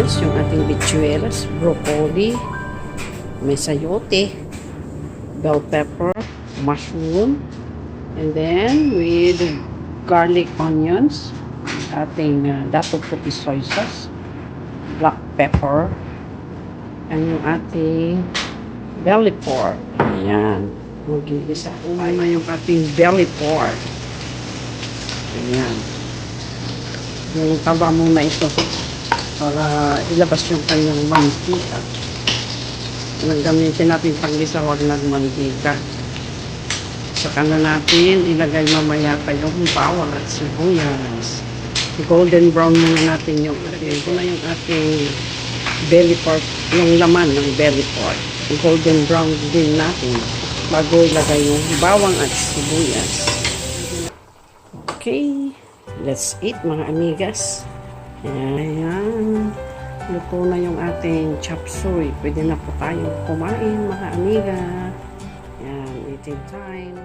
ingredients, yung ating bituelas, broccoli, may sayote, bell pepper, mushroom, and then with garlic onions, ating dato puti soy sauce, black pepper, and yung ating belly pork. Ayan. Mag-iisa po na yung ating belly pork. Ayan. Yung taba muna ito para ilabas yung kanyang mantika. Gamitin natin panggisa, huwag nagmantika. Saka na natin ilagay mamaya pa yung bawang at sibuyas. Golden brown muna natin yung ito na yung ating belly pork, yung laman ng belly pork. Golden brown din natin bago ilagay yung bawang at sibuyas. Okay, let's eat mga amigas. Ayan, luto na yung ating chopsuey. Pwede na po tayong kumain mga amiga. Ayan, eating time.